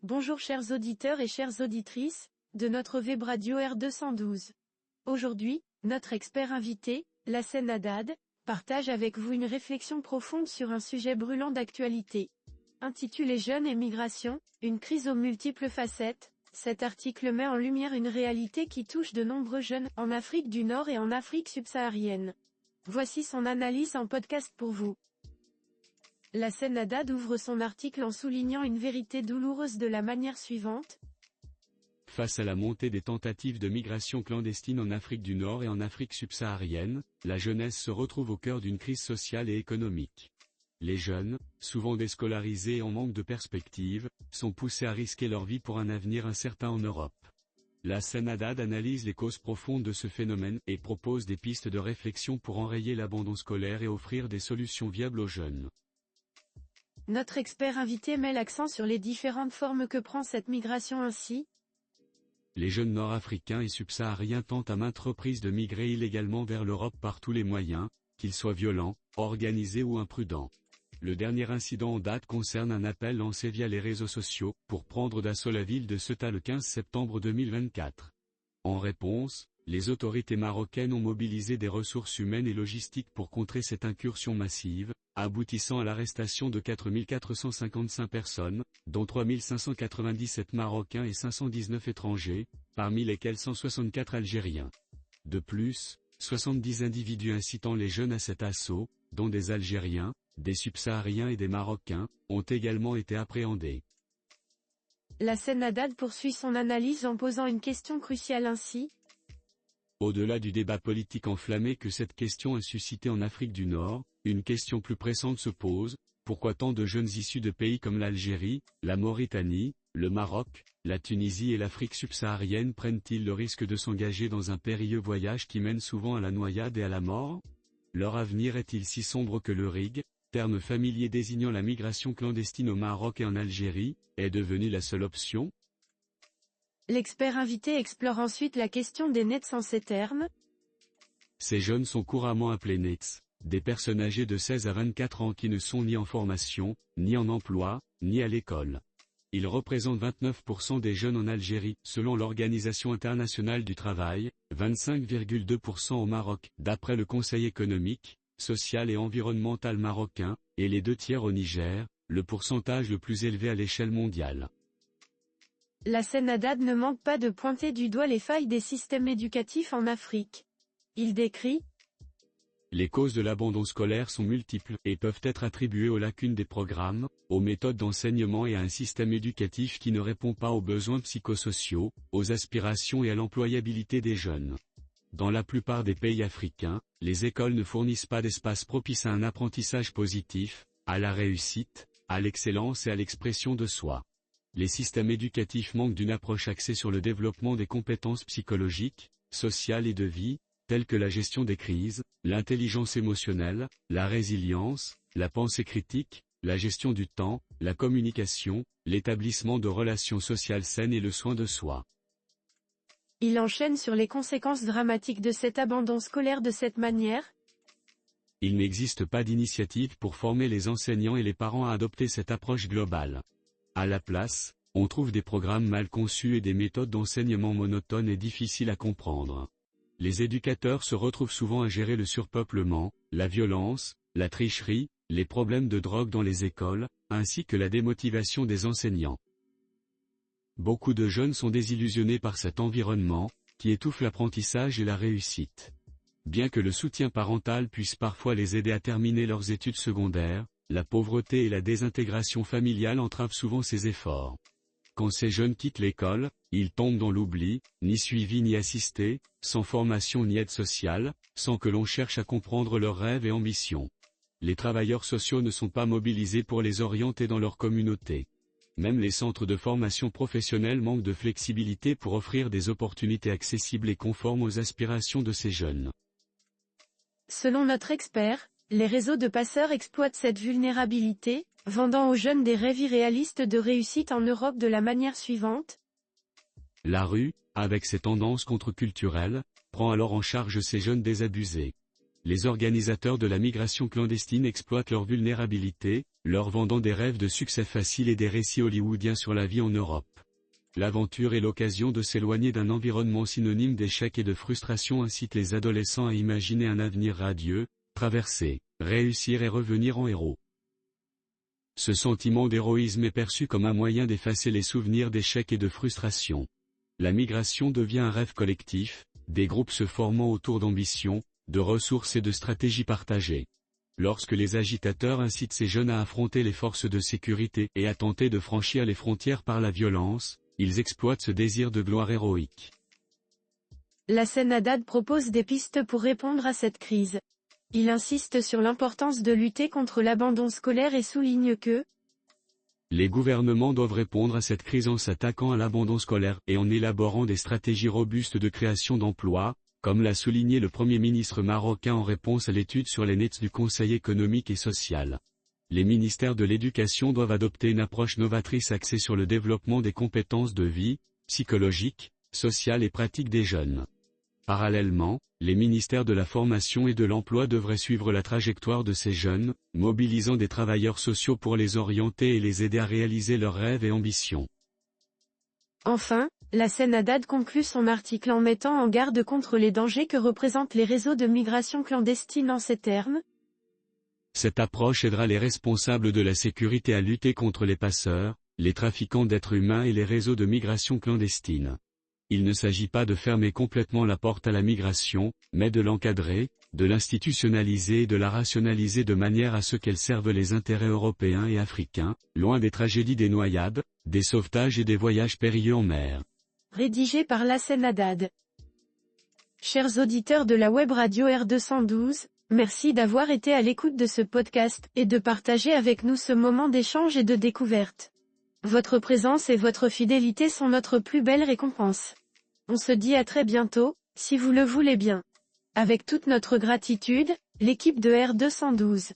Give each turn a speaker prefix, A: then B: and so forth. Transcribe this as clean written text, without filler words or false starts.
A: Bonjour chers auditeurs et chères auditrices, de notre web radio R212. Aujourd'hui, notre expert invité, Lassen Haddad, partage avec vous une réflexion profonde sur un sujet brûlant d'actualité. Intitulé Jeunes et migration, une crise aux multiples facettes, cet article met en lumière une réalité qui touche de nombreux jeunes, en Afrique du Nord et en Afrique subsaharienne. Voici son analyse en podcast pour vous. Lassen Haddad ouvre son article en soulignant une vérité douloureuse de la manière suivante.
B: Face à la montée des tentatives de migration clandestine en Afrique du Nord et en Afrique subsaharienne, la jeunesse se retrouve au cœur d'une crise sociale et économique. Les jeunes, souvent déscolarisés et en manque de perspective, sont poussés à risquer leur vie pour un avenir incertain en Europe. Lassen Haddad analyse les causes profondes de ce phénomène et propose des pistes de réflexion pour enrayer l'abandon scolaire et offrir des solutions viables aux jeunes.
A: Notre expert invité met l'accent sur les différentes formes que prend cette migration ainsi.
B: Les jeunes nord-africains et subsahariens tentent à maintes reprises de migrer illégalement vers l'Europe par tous les moyens, qu'ils soient violents, organisés ou imprudents. Le dernier incident en date concerne un appel lancé via les réseaux sociaux, pour prendre d'assaut la ville de Ceuta le 15 septembre 2024. En réponse, les autorités marocaines ont mobilisé des ressources humaines et logistiques pour contrer cette incursion massive, aboutissant à l'arrestation de 4 455 personnes, dont 3 597 Marocains et 519 étrangers, parmi lesquels 164 Algériens. De plus, 70 individus incitant les jeunes à cet assaut, dont des Algériens, des subsahariens et des Marocains, ont également été appréhendés.
A: Lassen Haddad poursuit son analyse en posant une question cruciale ainsi.
B: Au-delà du débat politique enflammé que cette question a suscité en Afrique du Nord, une question plus pressante se pose: pourquoi tant de jeunes issus de pays comme l'Algérie, la Mauritanie, le Maroc, la Tunisie et l'Afrique subsaharienne prennent-ils le risque de s'engager dans un périlleux voyage qui mène souvent à la noyade et à la mort? Leur avenir est-il si sombre que le RIG, terme familier désignant la migration clandestine au Maroc et en Algérie, est devenu la seule option?
A: L'expert invité explore ensuite la question des nets en ces termes.
B: Ces jeunes sont couramment appelés nets, des personnes âgées de 16 à 24 ans qui ne sont ni en formation, ni en emploi, ni à l'école. Ils représentent 29% des jeunes en Algérie, selon l'Organisation internationale du travail, 25,2% au Maroc, d'après le Conseil économique, social et environnemental marocain, et les 2 tiers au Niger, le pourcentage le plus élevé à l'échelle mondiale.
A: Lassen Haddad ne manque pas de pointer du doigt les failles des systèmes éducatifs en Afrique. Il décrit:
B: les causes de l'abandon scolaire sont multiples et peuvent être attribuées aux lacunes des programmes, aux méthodes d'enseignement et à un système éducatif qui ne répond pas aux besoins psychosociaux, aux aspirations et à l'employabilité des jeunes. Dans la plupart des pays africains, les écoles ne fournissent pas d'espace propice à un apprentissage positif, à la réussite, à l'excellence et à l'expression de soi. Les systèmes éducatifs manquent d'une approche axée sur le développement des compétences psychologiques, sociales et de vie, telles que la gestion des crises, l'intelligence émotionnelle, la résilience, la pensée critique, la gestion du temps, la communication, l'établissement de relations sociales saines et le soin de soi.
A: Il enchaîne sur les conséquences dramatiques de cet abandon scolaire de cette manière.
B: Il n'existe pas d'initiative pour former les enseignants et les parents à adopter cette approche globale. À la place, on trouve des programmes mal conçus et des méthodes d'enseignement monotones et difficiles à comprendre. Les éducateurs se retrouvent souvent à gérer le surpeuplement, la violence, la tricherie, les problèmes de drogue dans les écoles, ainsi que la démotivation des enseignants. Beaucoup de jeunes sont désillusionnés par cet environnement, qui étouffe l'apprentissage et la réussite. Bien que le soutien parental puisse parfois les aider à terminer leurs études secondaires, la pauvreté et la désintégration familiale entravent souvent ces efforts. Quand ces jeunes quittent l'école, ils tombent dans l'oubli, ni suivis ni assistés, sans formation ni aide sociale, sans que l'on cherche à comprendre leurs rêves et ambitions. Les travailleurs sociaux ne sont pas mobilisés pour les orienter dans leur communauté. Même les centres de formation professionnelle manquent de flexibilité pour offrir des opportunités accessibles et conformes aux aspirations de ces jeunes.
A: Selon notre expert, les réseaux de passeurs exploitent cette vulnérabilité, vendant aux jeunes des rêves irréalistes de réussite en Europe de la manière suivante.
B: La rue, avec ses tendances contre-culturelles, prend alors en charge ces jeunes désabusés. les organisateurs de la migration clandestine exploitent leur vulnérabilité, leur vendant des rêves de succès facile et des récits hollywoodiens sur la vie en Europe. L'aventure et l'occasion de s'éloigner d'un environnement synonyme d'échec et de frustration incitent les adolescents à imaginer un avenir radieux, traverser, réussir et revenir en héros. Ce sentiment d'héroïsme est perçu comme un moyen d'effacer les souvenirs d'échec et de frustration. La migration devient un rêve collectif, des groupes se formant autour d'ambitions, de ressources et de stratégies partagées. Lorsque les agitateurs incitent ces jeunes à affronter les forces de sécurité et à tenter de franchir les frontières par la violence, ils exploitent ce désir de gloire héroïque.
A: La scène Haddad propose des pistes pour répondre à cette crise. Il insiste sur l'importance de lutter contre l'abandon scolaire et souligne que
B: les gouvernements doivent répondre à cette crise en s'attaquant à l'abandon scolaire et en élaborant des stratégies robustes de création d'emplois, comme l'a souligné le Premier ministre marocain en réponse à l'étude sur les nets du Conseil économique et social. Les ministères de l'éducation doivent adopter une approche novatrice axée sur le développement des compétences de vie, psychologiques, sociales et pratiques des jeunes. Parallèlement, les ministères de la formation et de l'emploi devraient suivre la trajectoire de ces jeunes, mobilisant des travailleurs sociaux pour les orienter et les aider à réaliser leurs rêves et ambitions.
A: Enfin, la scène Haddad conclut son article en mettant en garde contre les dangers que représentent les réseaux de migration clandestine en ces termes.
B: Cette approche aidera les responsables de la sécurité à lutter contre les passeurs, les trafiquants d'êtres humains et les réseaux de migration clandestine. Il ne s'agit pas de fermer complètement la porte à la migration, mais de l'encadrer, de l'institutionnaliser et de la rationaliser de manière à ce qu'elle serve les intérêts européens et africains, loin des tragédies des noyades, des sauvetages et des voyages périlleux en mer.
A: Rédigé par la scène Haddad. Chers auditeurs de la web radio R212, merci d'avoir été à l'écoute de ce podcast et de partager avec nous ce moment d'échange et de découverte. Votre présence et votre fidélité sont notre plus belle récompense. On se dit à très bientôt, si vous le voulez bien. Avec toute notre gratitude, l'équipe de R212.